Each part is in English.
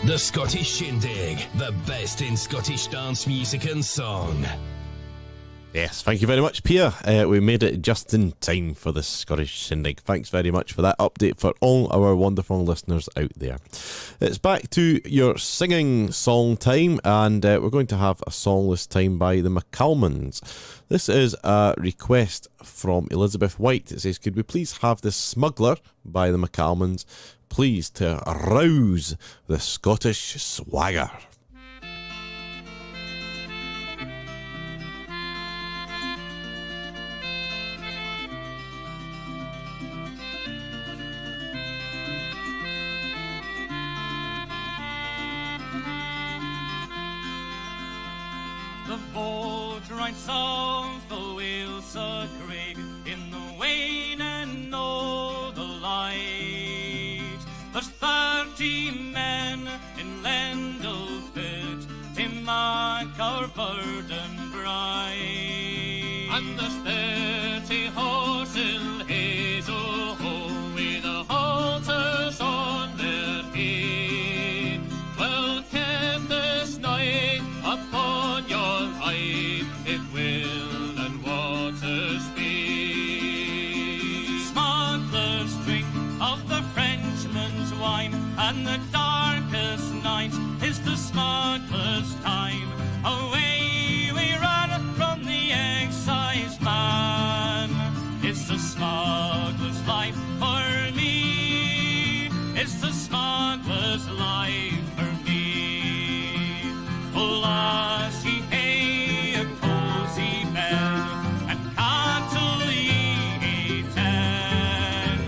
The Scottish Shindig, the best in Scottish dance music and song. Yes, thank you very much, Pia. We made it just in time for the Scottish Shindig. Thanks very much for that update for all our wonderful listeners out there. It's back to your singing song time, and we're going to have a song this time by the McCalmans. This is a request from Elizabeth White. It says, could we please have The Smuggler by the McCalmans, please, to arouse the Scottish swagger. The boat rides south the Whalesa Craig in the wane and no the light. There's 30 men in Lendal fit to mark our burden bright. And there's 30 horse in Hazel Hole with the halters on their head. Well kept this night upon your height, if will and water speed. Smugglers drink of the Frenchman's wine, and the darkest night is the smuggler's time. Away we run from the excise man. It's the smuggler's life for me. It's the smuggler's life for me. Oh, lassie, hey, a cozy bed, and cattle ye ten.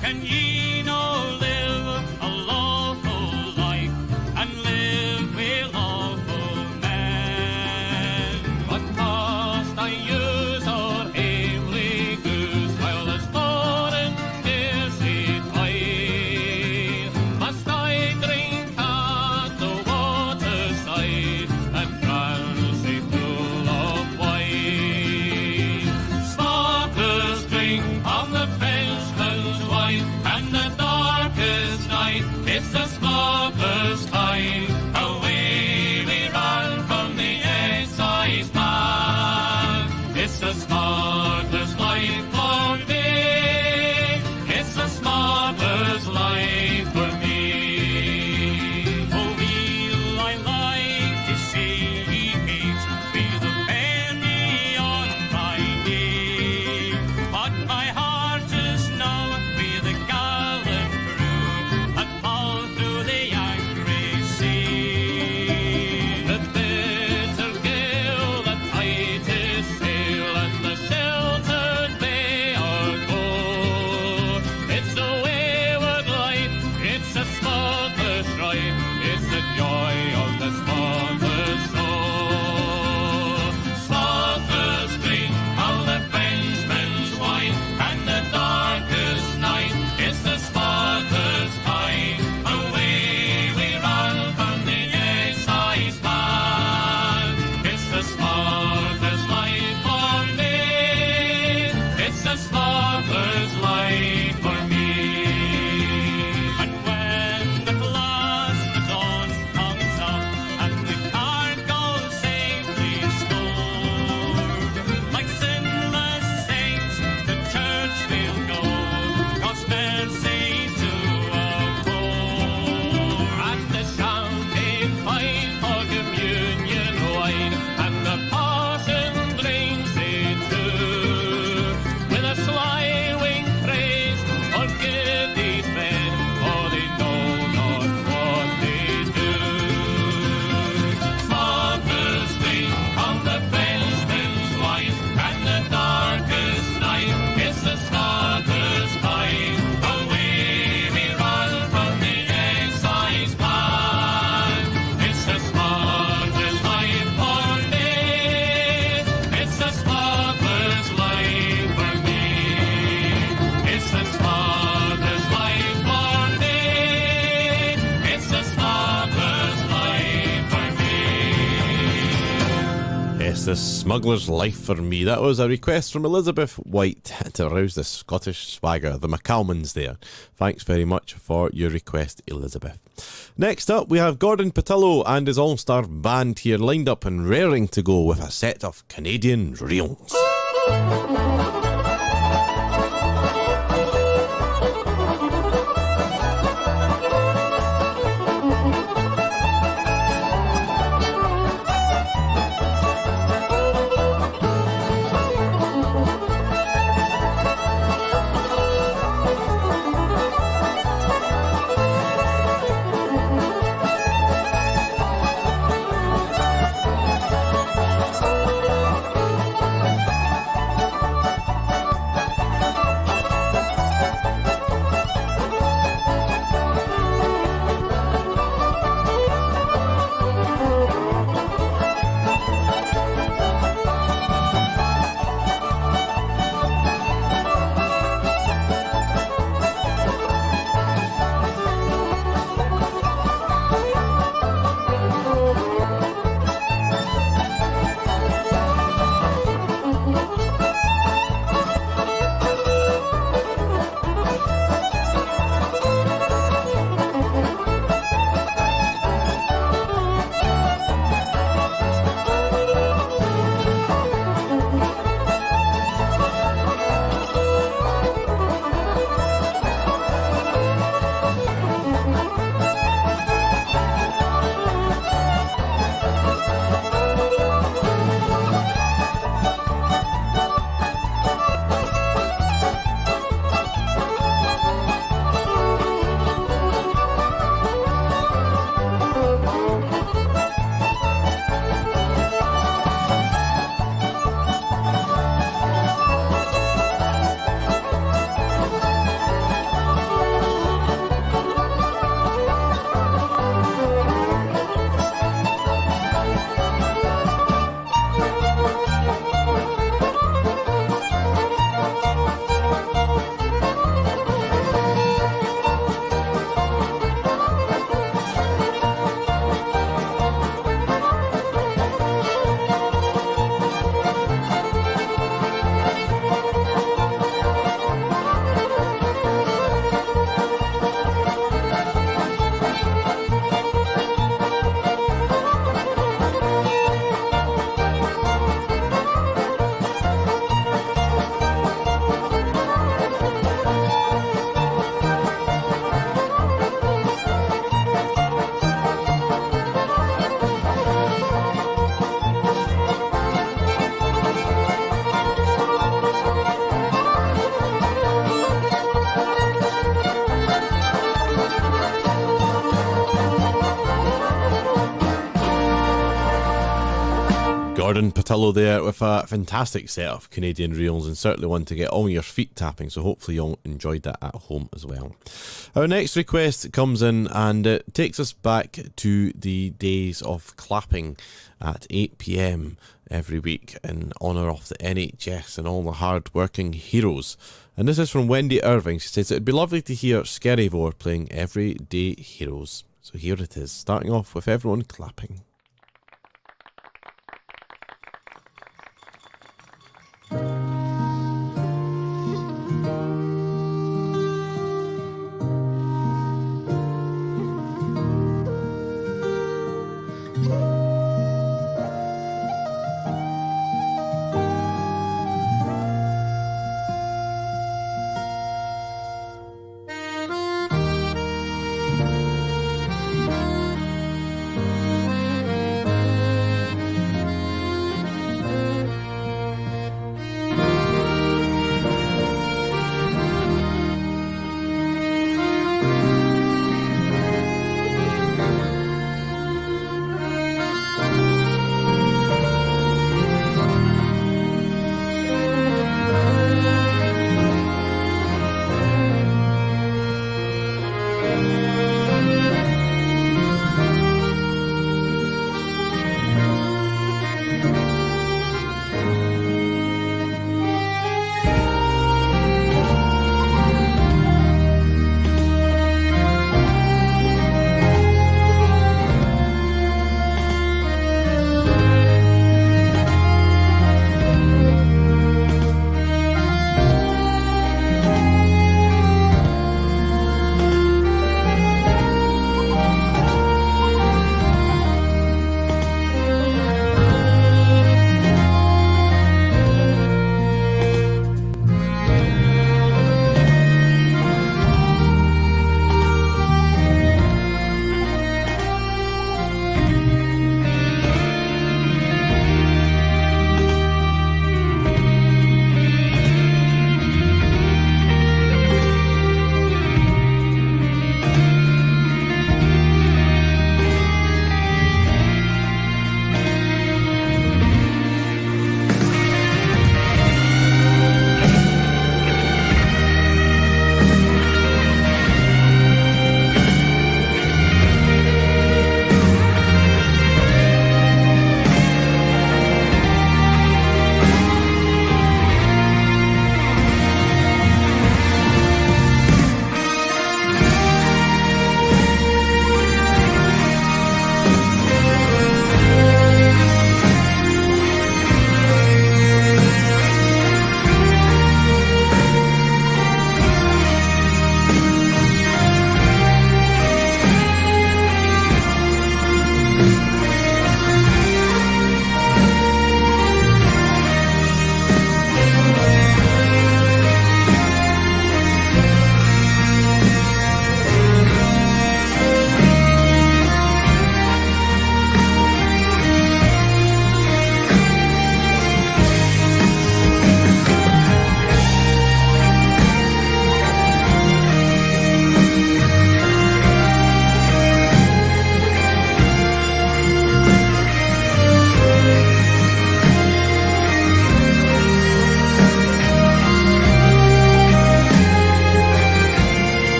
Can ye no live a lawful life, and live with lawful men? What must I use or aimly goose, while there's foreign scarcely tide? Must I drink at the waterside, and transit full of wine? Smugglers drink of the Frenchman's wine, and the darkest night is the smuggler's time. Away we run from the excise man. It's the smuggler's life for me. It's the smuggler's life for me. Oh, weel I like to see ye meet with a penny on my knee, but my heart is now with the gallant crew that pull through the angry sea. The bitter gale, the tightest sail, and the sheltered bay are gold. It's the wayward life, it's the smuggler's strife, it's the joy of the smuggler's soul. Smugglers drink of the Frenchman's wine, and the darkest night is the smuggler's time. Away we run from the excise man. It's the smuggler's life for me. It's the smuggler's life for me. And when at last the dawn comes up, and the this Smuggler's Life for Me. That was a request from Elizabeth White to rouse the Scottish swagger. The McCalmans there. Thanks very much for your request, Elizabeth. Next up, we have Gordon Patillo and his all-star band here lined up and raring to go with a set of Canadian reels. Gordon Patillo there with a fantastic set of Canadian reels, and certainly one to get all your feet tapping, so hopefully you all enjoyed that at home as well. Our next request comes in and it takes us back to the days of clapping at 8 p.m. every week in honour of the NHS and all the hard-working heroes. And this is from Wendy Irving. She says, it'd be lovely to hear Skerryvore playing Everyday Heroes. So here it is, starting off with everyone clapping.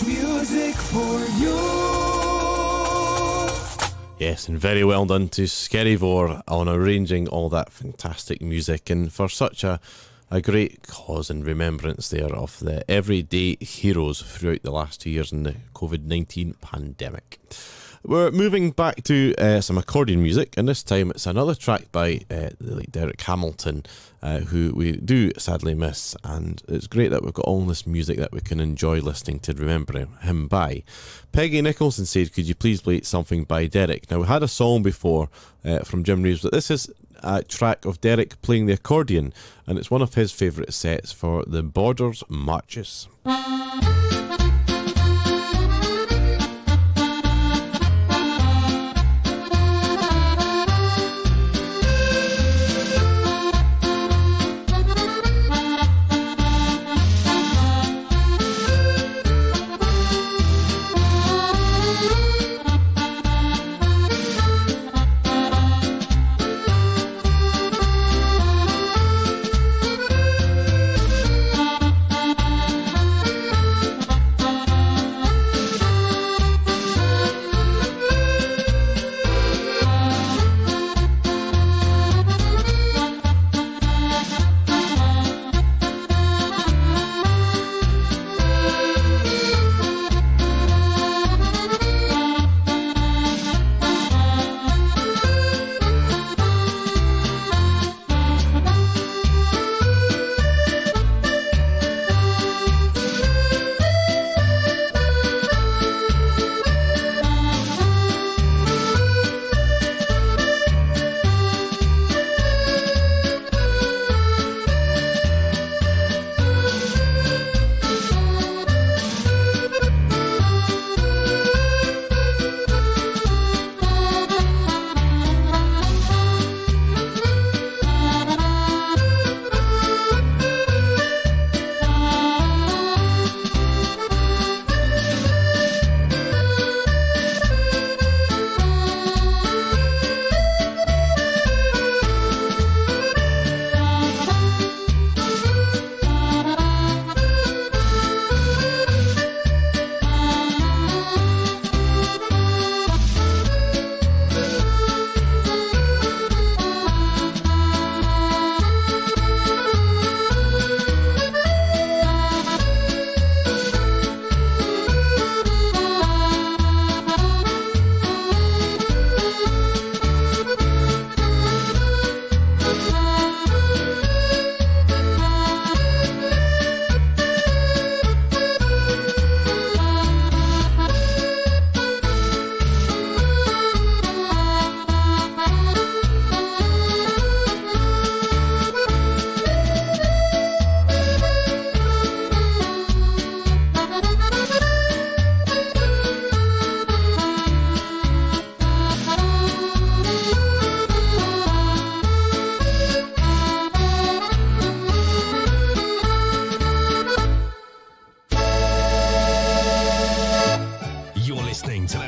Scottish music for you. Yes, and very well done to Skerryvore on arranging all that fantastic music, and for such a great cause and remembrance there of the everyday heroes throughout the last 2 years in the COVID-19 pandemic. We're moving back to some accordion music, and this time it's another track by the late Derek Hamilton, who we do sadly miss, and it's great that we've got all this music that we can enjoy listening to remember him by. Peggy Nicholson said, could you please play something by Derek? Now, we had a song before from Jim Reeves, but this is a track of Derek playing the accordion, and it's one of his favourite sets for the Borders Marches.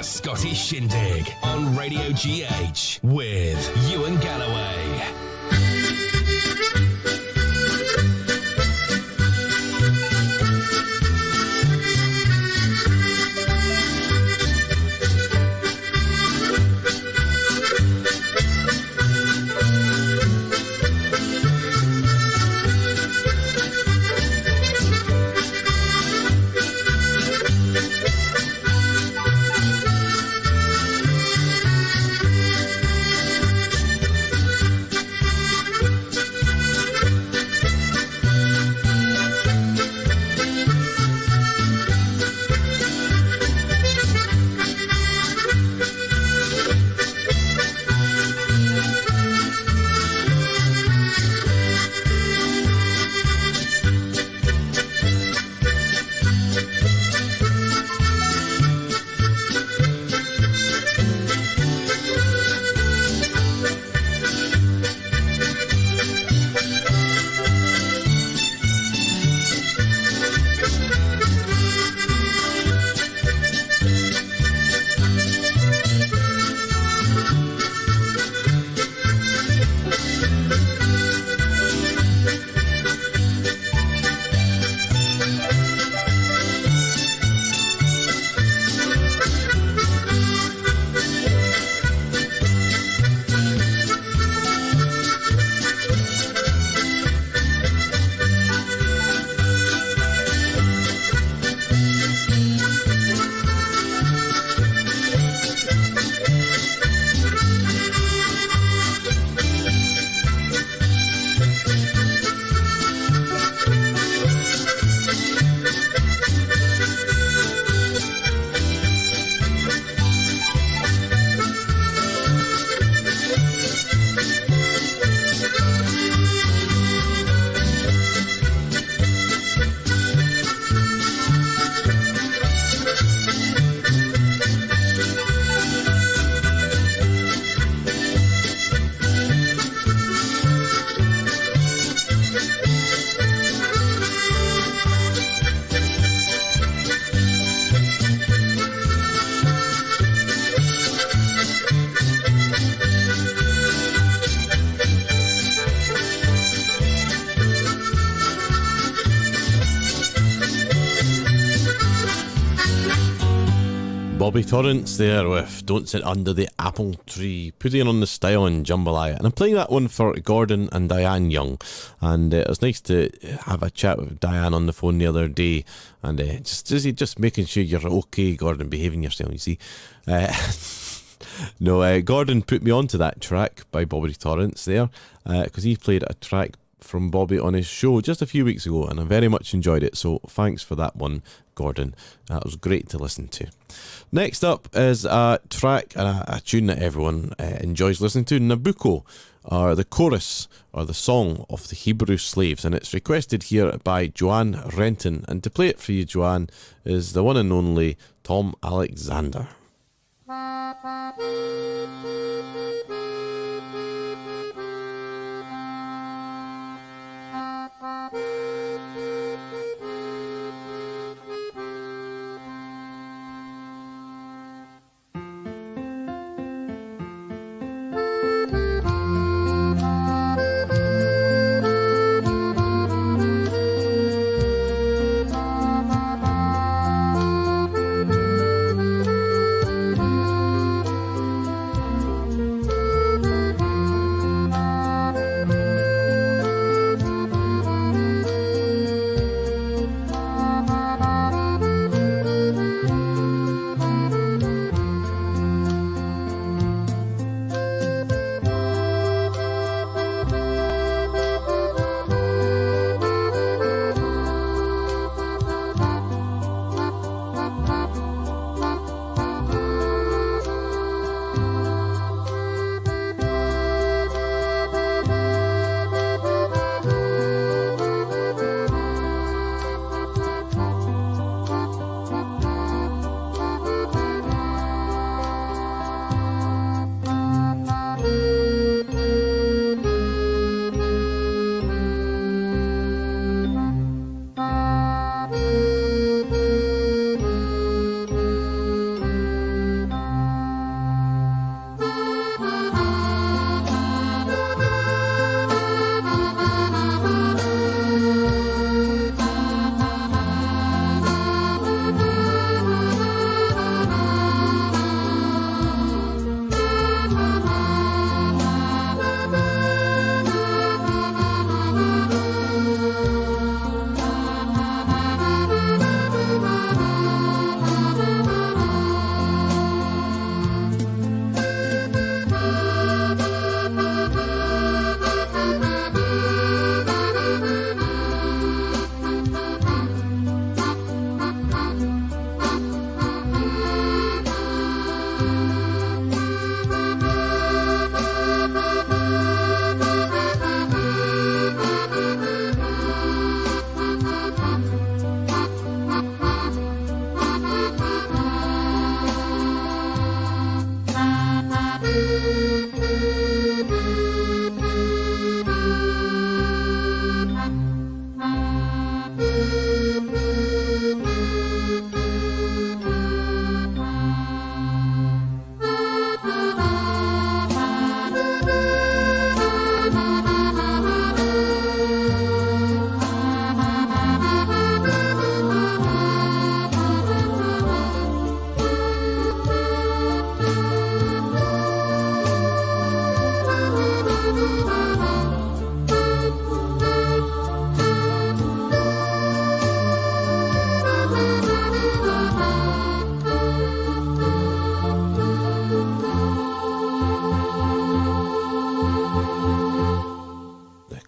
Scottish Shindig on Radio GH with Ewan Galloway. Bobby Torrance there with Don't Sit Under the Apple Tree, putting on the style in Jambalaya. And I'm playing that one for Gordon and Diane Young. And it was nice to have a chat with Diane on the phone the other day. And just making sure you're okay, Gordon, behaving yourself, you see. Gordon put me onto that track by Bobby Torrance there, because he played a track from Bobby on his show just a few weeks ago, and I very much enjoyed it, so thanks for that one, Gordon. That was great to listen to. Next up is a track, a tune that everyone enjoys listening to, Nabucco, or the chorus, or the song of the Hebrew slaves, and it's requested here by Joanne Renton, and to play it for you, Joanne, is the one and only Tom Alexander.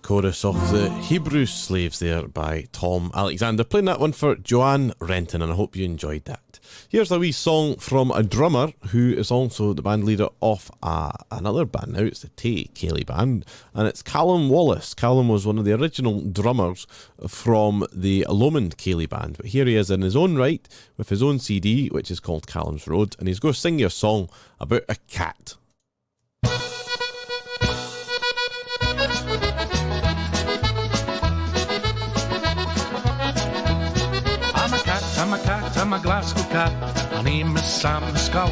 Chorus of the Hebrew Slaves there by Tom Alexander, playing that one for Joanne Renton, and I hope you enjoyed that. Here's a wee song from a drummer who is also the band leader of another band now. It's the Tay Cayley Band, and it's Callum Wallace. Callum was one of the original drummers from the Lomond Cayley Band, but here he is in his own right with his own CD, which is called Callum's Road, and he's going to sing you a song about a cat. I'm a Glasgow cat, my name is Sam the Skull.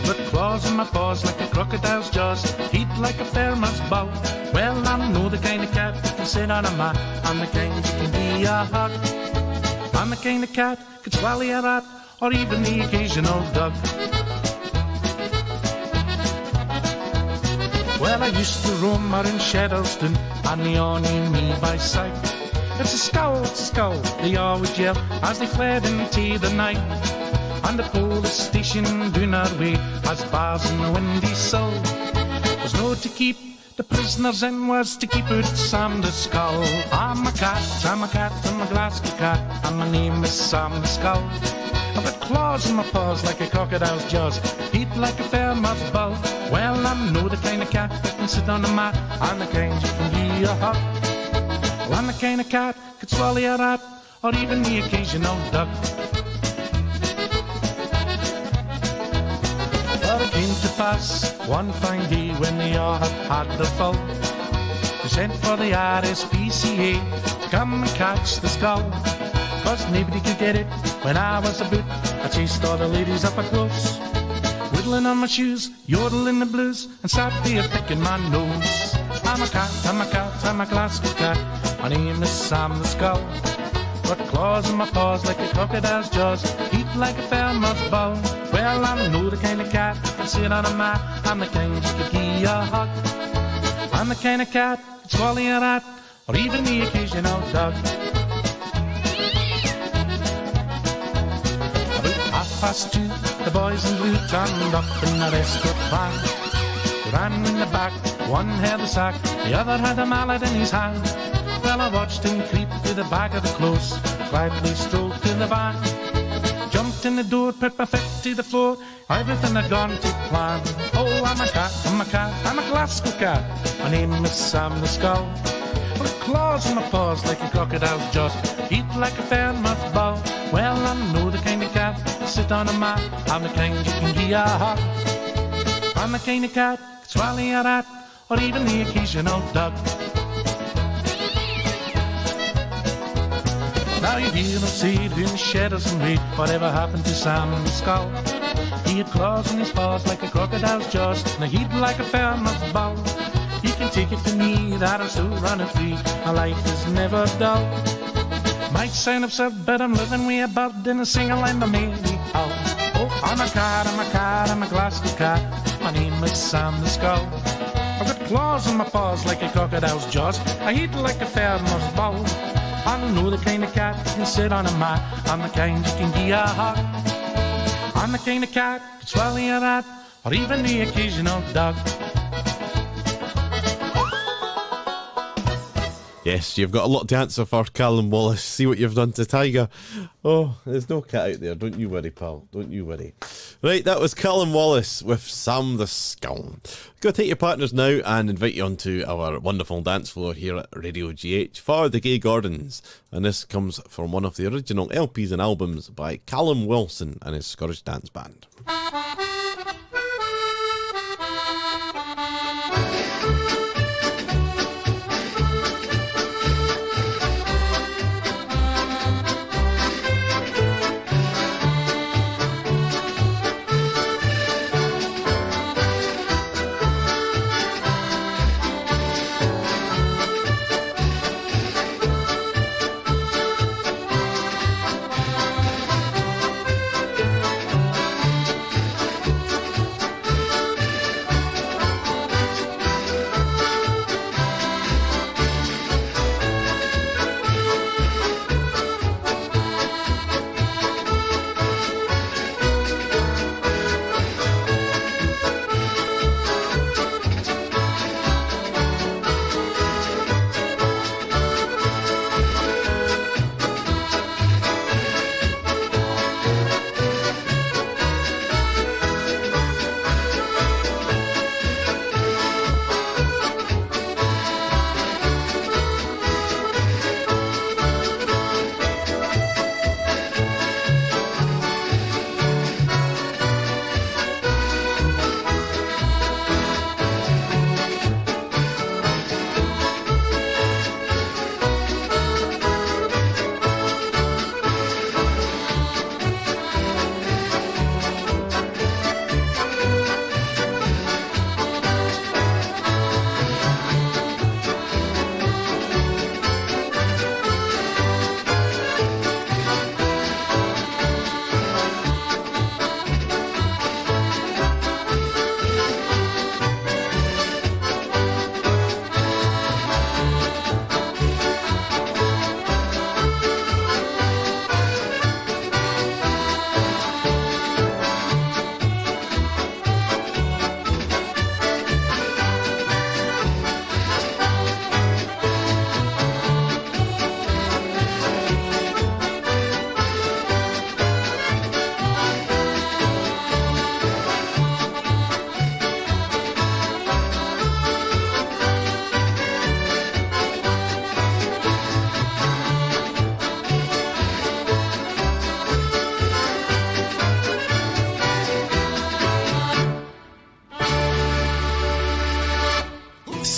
With claws in my paws like a crocodile's jaws, feet like a fairman's bow. Well, I'm no the kind of cat that can sit on a mat, I'm the kind that can be a hug. I'm the kind of cat could swallow a rat, or even the occasional dug. Well, I used to roam around Shadowstone, and they all knew me by sight. It's a skull, they always yell as they fled into the night. And the police station down our way has bars in the windy sill. There's no to keep the prisoners in, was to keep out Sam the Skull. I'm a cat, I'm a Glasgow cat, and my name is Sam the Skull. I've got claws in my paws like a crocodile's jaws, feet like a farmer's bull. Well, I'm no the kind of cat that can sit on a mat, and the kind you can give you a hug. Well, I'm the kind of cat could swallow a rat, or even the occasional duck. But it came to pass one fine day when they all had their fill. They sent for the RSPCA to come and catch the skull. 'Cause nobody could get it when I was about. I chased all the ladies up close, whittling on my shoes, yodeling the blues, and sat there picking my nose. I'm a cat, I'm a Glasgow cat, my name is Sam the Skull. Got claws in my paws like a crocodile's jaws, feet like a farmer's bull. Well, I'm no the kind of cat that can sit on a mat, I'm the kind you could give a hug. I'm the kind of cat that swallow a rat, or even the occasional dog. Past 2, the boys in blue turned up in a escort van. They ran in the back, one had the sack, the other had a mallet in his hand. Well, I watched him creep to the back of the close, quietly strolled to the van. Jumped in the door, put my foot to the floor, everything had gone to plan. Oh, I'm a cat, I'm a Glasgow cat, my name is Sam the Skull. With claws in my paws like a crocodile's jaws, feet like a farmer's bull. Well, I'm no the kind of cat that sit on a mat, I'm the kind you can give a hug. I'm the kind of cat that swallow a rat, or even the occasional dog. Now you hear them say in the shadows and wait, whatever happened to Sam the Skull? He had claws in his paws like a crocodile's jaws, and a heat like a farmer's bull. You can take it from me that I'm still running free, my life is never dull. Might sound absurd, but I'm living way a bird in a single line by me. Oh, I'm a cat, I'm a Glasgow cat, my name is Sam the Skull. I've got claws in my paws like a crocodile's jaws, I eat like a farmer's bull. I don't know the kind of cat that can sit on a mat, I'm the kind you can give a hug. I'm the kind of cat that can swallow a rat, or even the occasional dog. Yes, you've got a lot to answer for, Callum Wallace. See what you've done to Tiger. Oh, there's no cat out there. Don't you worry, pal. Don't you worry. Right, that was Callum Wallace with Sam the Skull. Go take your partners now and invite you onto our wonderful dance floor here at Radio GH for the Gay Gordons. And this comes from one of the original LPs and albums by Callum Wilson and his Scottish Dance Band.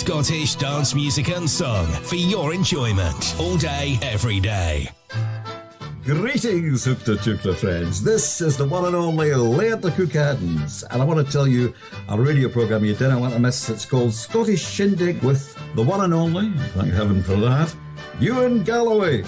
Scottish dance music and song for your enjoyment all day, every day. Greetings, Hookta Tookta friends. This is the one and only Laird the Cook Adams, and I want to tell you a radio programme you didn't want to miss. It's called Scottish Shindig with the one and only, thank heaven for that, Ewan Galloway.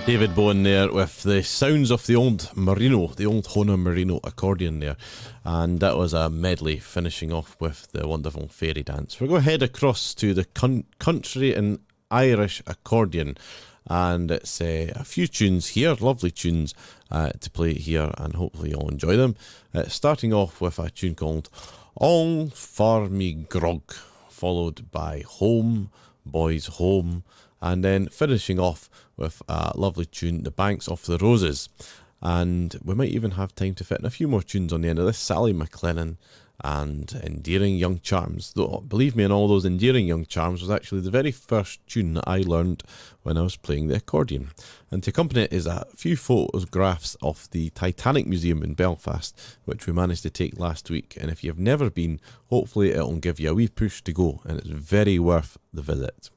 David Bowen there with the sounds of the old Merino, the old Hona Merino accordion there. And that was a medley finishing off with the wonderful fairy dance. We're going to head across to the country and Irish accordion. And it's a few tunes here, lovely tunes to play here, and hopefully you'll enjoy them. Starting off with a tune called All For Me Grog, followed by Home, Boys Home, and then finishing off with a lovely tune, The Banks of the Roses. And we might even have time to fit in a few more tunes on the end of this. Sally McLennan and Endearing Young Charms. Though, believe me, in all those Endearing Young Charms was actually the very first tune that I learned when I was playing the accordion. And to accompany it is a few photographs of the Titanic Museum in Belfast, which we managed to take last week. And if you've never been, hopefully it'll give you a wee push to go, and it's very worth the visit.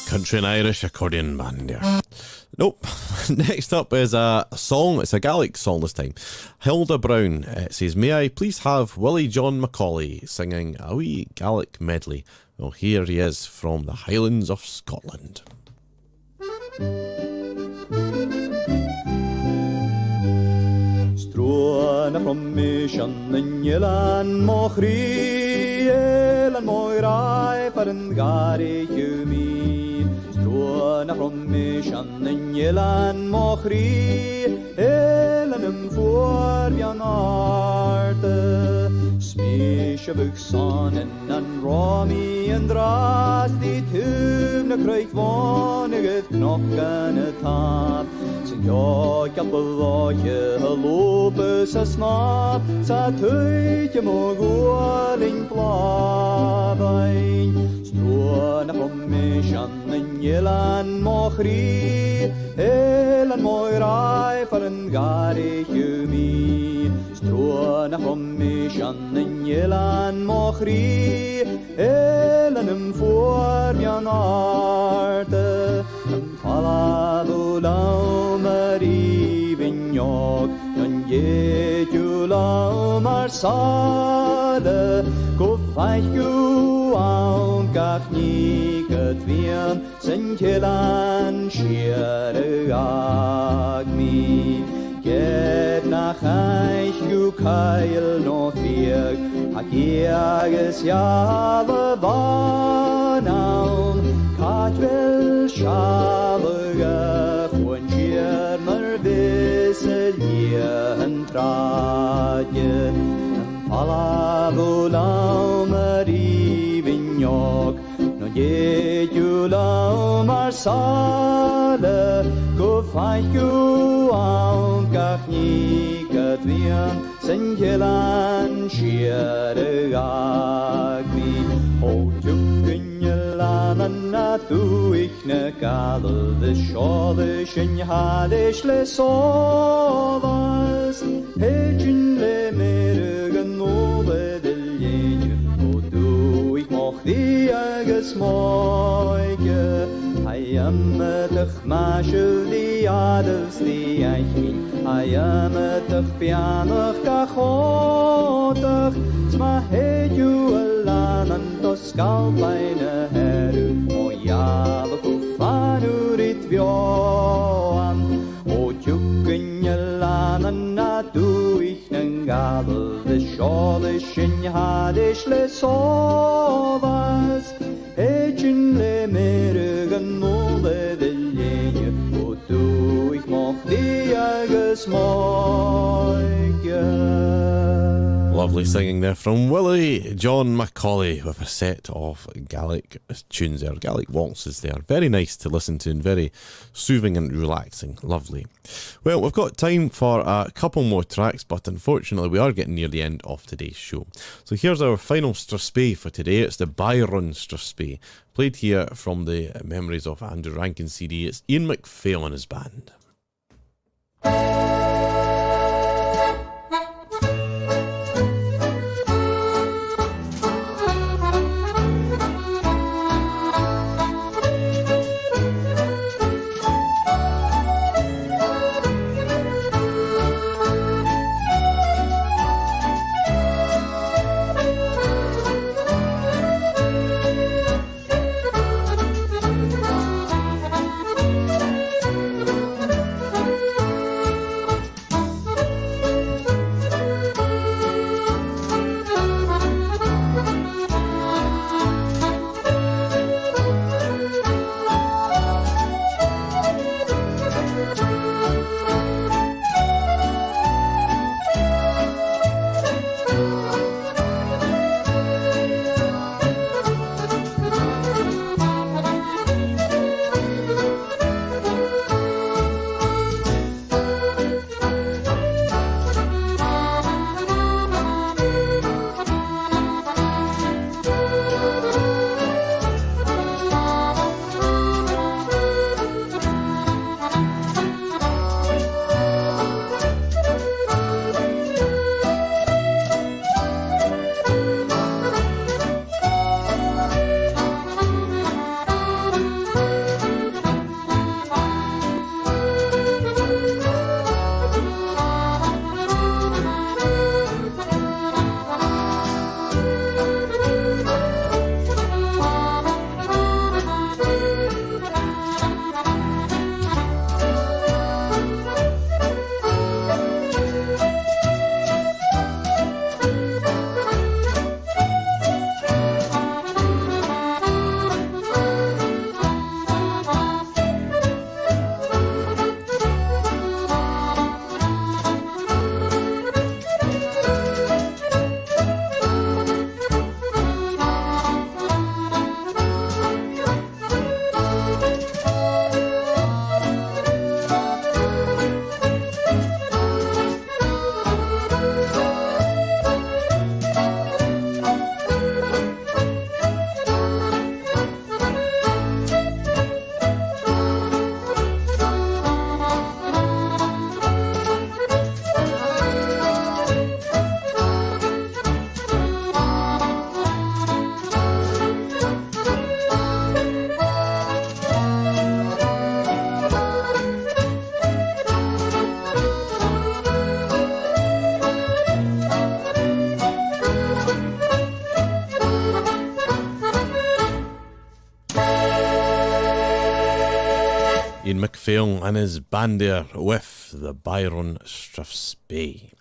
Country and Irish accordion band there. Nope. Next up is a song. It's a Gaelic song this time. Hilda Brown says, may I please have Willie John Macaulay singing a wee Gaelic medley. Well, here he is from the Highlands of Scotland. Struan from Mission and Yelan Mochri, Yelan Moirai, for an Gary you mean. Stroon romish an den jelan mochri Elenem voor Janarte Smische buksanen an Romy en dras Die tuvne kruik vanige knokken het hap Sen jag kan bevaje lopen så snart Så tøytje må gåling plavein Stroon romish an den jelan mochri Elan moi rai for en garig jumi Stroon romish an den jelan mochri Elan voor Janarte Palado laumeri vignok Non jeju laumar sade Ko feich aun gach niket vien Sen jelan schiere agmi Get nach eich keil no vier Hagiages jave vanaun Katwil schalige von Schirmer wissel jeden traje Palavulaumeri vignok No jedulaumar sale Go feich aun gach niket vien Sen jelan schiere agmi O Lanana tu ich ne gadel de schodisch in hadisch le sovas Hejin le mergen nove del jeje O du ich moch dieges moige Hayametach mashel di adels di eichin Hayametach pianach kachotach Zma heju alanan skal meine heru O java kufanurit vjoan O tjukken jelanan na du ich nen gabel De schodisch in hadisch le sovas Ejin le mergen nolde del jeje O du ich moch dieges moige Lovely singing there from Willie John Macaulay with a set of Gaelic tunes there, Gaelic waltzes there. Very nice to listen to and very soothing and relaxing. Lovely. Well, we've got time for a couple more tracks, but unfortunately we are getting near the end of today's show. So here's our final Strathspey for today. It's the Byron Strathspey, played here from the Memories of Andrew Rankin CD. It's Ian MacPhail and his band. Ian McPhail and his band there with the Byron Strathspey.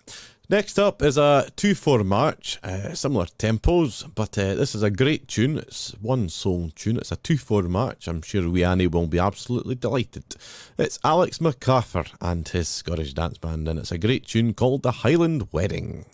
Next up is a 2/4 march, similar tempos, but this is a great tune. It's one soul tune. It's a 2/4 march. I'm sure wee Annie will be absolutely delighted. It's Alex MacArthur and his Scottish dance band, and it's a great tune called The Highland Wedding.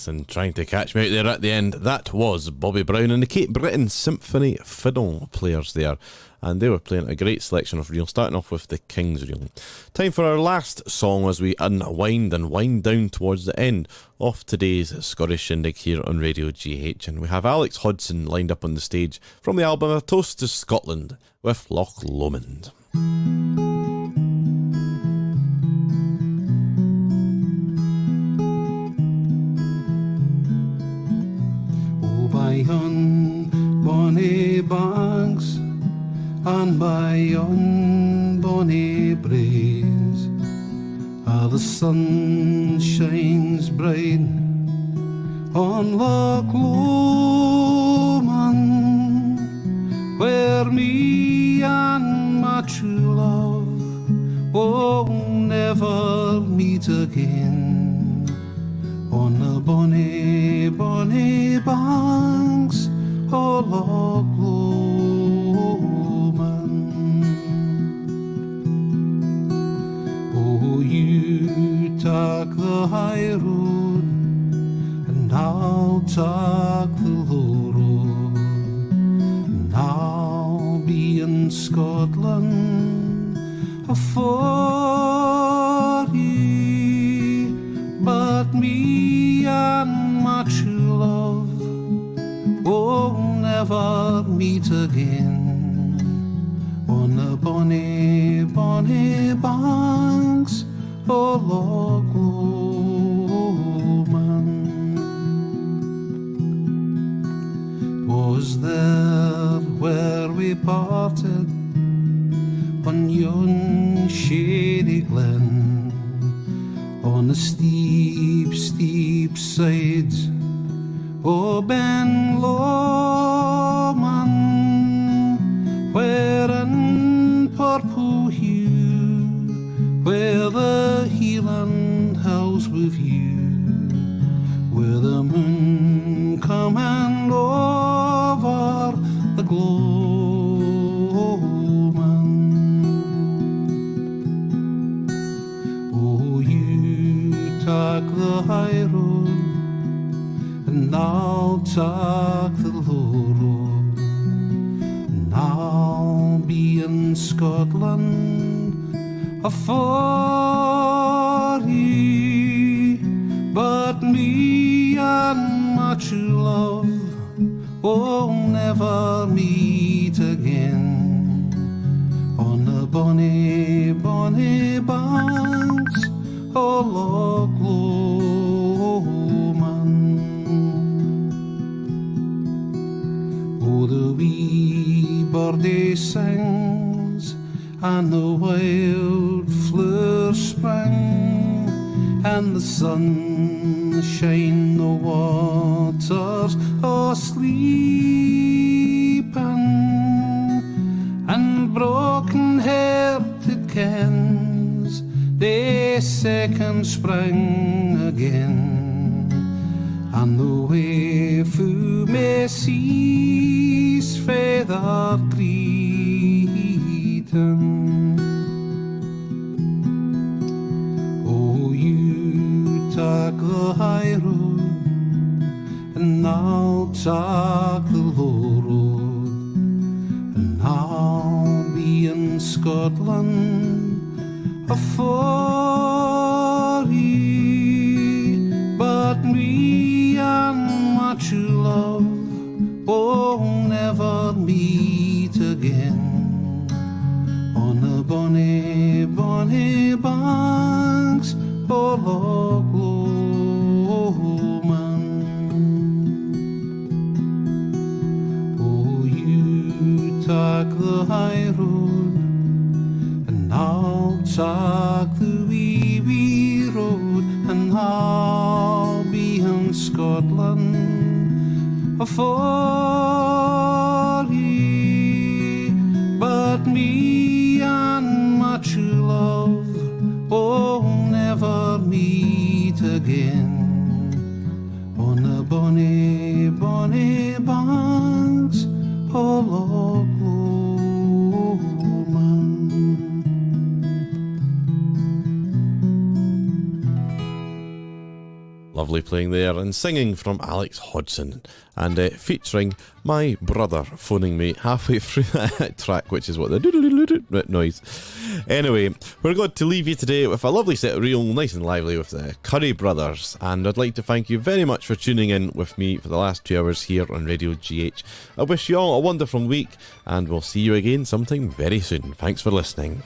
Yes, and trying to catch me out there at the end, that was Bobby Brown and the Cape Breton Symphony Fiddle Players there. And they were playing a great selection of reels, starting off with the King's Reel. Time for our last song as we unwind and wind down towards the end of today's Scottish Shindig here on Radio GH. And we have Alex Hodson lined up on the stage from the album A Toast to Scotland with Loch Lomond. Oh, by yon bonny banks and by yon bonny braes, the sun shines bright on Loch Lomond, where me and my true love will never meet again. On the bonny, bonny banks of Loch Lomond. Oh, you take the high road, and I'll take the low road, and I'll be in Scotland for you. But me and my true love will never meet again on the bonny, bonny banks of Loch Lomond. Was there where we parted on yon shady glen, on the steep, steep sides of Ben Lomond, where in purple hue, where the Highland Hills with you, where the moon coming over the gloaming. Oh, you take the high road, and I'll take the low road, and I'll be in Scotland for you. But me and my true love will never meet again on the bonny, bonny banks of Loch Lomond. Oh, the wee birdie sings, and the wild flowers spring, and the sunshine, the waters are sleeping, and broken-hearted kens they second spring again, and the wave who may cease feather greeting. Take the high road, and I'll take the low road, and I'll be in Scotland for you. But me and my true love will never meet again on the bonny, bonny banks of Loch Lomond. Oh, you take the high road, and I'll take the wee, wee road, and I'll be in Scotland for you. But me and my true love will never meet again on the bonny, bonny banks of Loch Lomond. Lovely playing there, and singing from Alex Hodgson, and featuring my brother phoning me halfway through that track, which is what the noise. Anyway, we're going to leave you today with a lovely set, real nice and lively, with the Curry Brothers, and I'd like to thank you very much for tuning in with me for the last 2 hours here on Radio GH. I wish you all a wonderful week, and we'll see you again sometime very soon. Thanks for listening.